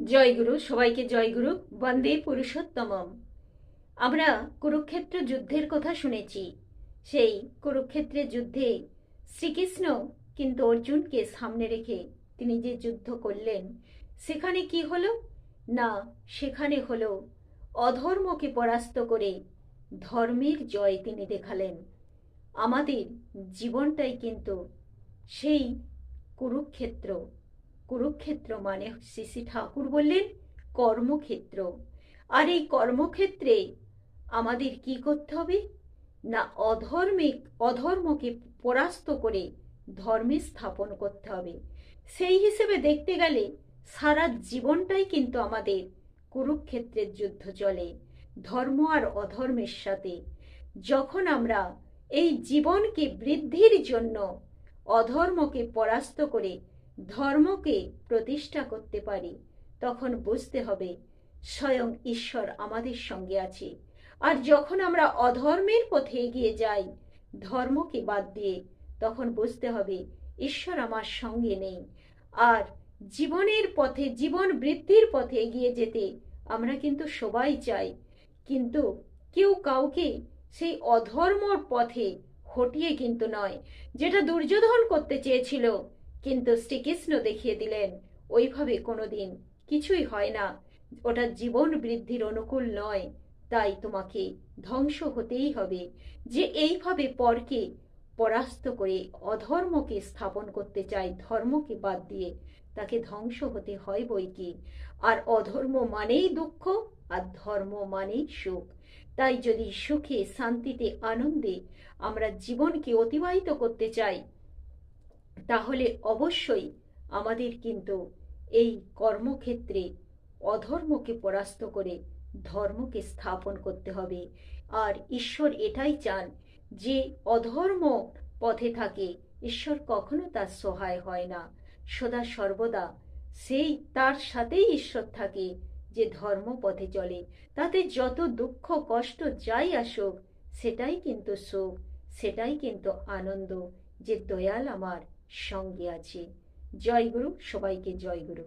জয়গুরু, সবাইকে জয়গুরু। বন্দে পুরুষোত্তমম। আমরা কুরুক্ষেত্র যুদ্ধের কথা শুনেছি। সেই কুরুক্ষেত্রের যুদ্ধে শ্রীকৃষ্ণ কিন্তু অর্জুনকে সামনে রেখে তিনি যে যুদ্ধ করলেন, সেখানে কি হলো না, সেখানে হলো অধর্মকে পরাস্ত করে ধর্মের জয় তিনি দেখালেন। আমাদের জীবনটাই কিন্তু সেই কুরুক্ষেত্র। কুরুক্ষেত্র মানে শ্রী শ্রী ঠাকুর বললেন কর্মক্ষেত্র। আর এই কর্মক্ষেত্রে আমাদের কি করতে হবে না, অধর্মকে পরাস্ত করে ধর্মে স্থাপন করতে হবে। সেই হিসেবে দেখতে গেলে সারা জীবনটাই কিন্তু আমাদের কুরুক্ষেত্রের যুদ্ধ চলে, ধর্ম আর অধর্মের সাথে। যখন আমরা এই জীবনকে বৃদ্ধির জন্য অধর্মকে পরাস্ত করে ধর্মকে প্রতিষ্ঠা করতে পারি, তখন বুঝতে হবে স্বয়ং ঈশ্বর আমাদের সঙ্গে আছে। আর যখন আমরা অধর্মের পথে এগিয়ে যাই ধর্মকে বাদ দিয়ে, তখন বুঝতে হবে ঈশ্বর আমার সঙ্গে নেই। আর জীবনের পথে, জীবন বৃদ্ধির পথে এগিয়ে যেতে আমরা কিন্তু সবাই চাই, কিন্তু কেউ কাউকে সেই অধর্মর পথে হটিয়ে কিন্তু নয়। যেটা দুর্যোধন করতে চেয়েছিল, কিন্তু শ্রীকৃষ্ণ দেখিয়ে দিলেন ওইভাবে কোনোদিন কিছুই হয় না, ওটা জীবন বৃদ্ধির অনুকূল নয়। তাই তোমাকে ধ্বংস হতেই হবে। যে এইভাবে পরকে পরাস্ত করে অধর্মকে স্থাপন করতে চায়, ধর্মকে বাদ দিয়ে, তাকে ধ্বংস হতে হয় বই কি। আর অধর্ম মানেই দুঃখ, আর ধর্ম মানেই সুখ। তাই যদি সুখে, শান্তিতে, আনন্দে আমরা জীবনকে অতিবাহিত করতে চাই, তাহলে অবশ্যই আমাদের কিন্তু এই কর্মক্ষেত্রে অধর্মকে পরাস্ত করে ধর্মকে স্থাপন করতে হবে। আর ঈশ্বর এটাই চান, যে অধর্ম পথে থাকে ঈশ্বর কখনো তার সহায় হয় না। সদা সর্বদা সেই তার সাথেই ঈশ্বর থাকে যে ধর্ম পথে চলে। তাতে যত দুঃখ কষ্ট যাই আসুক, সেটাই কিন্তু সুখ, সেটাই কিন্তু আনন্দ, যে দয়াল আমার সঙ্গে আছে। জয়গুরু, সবাইকে জয়গুরু।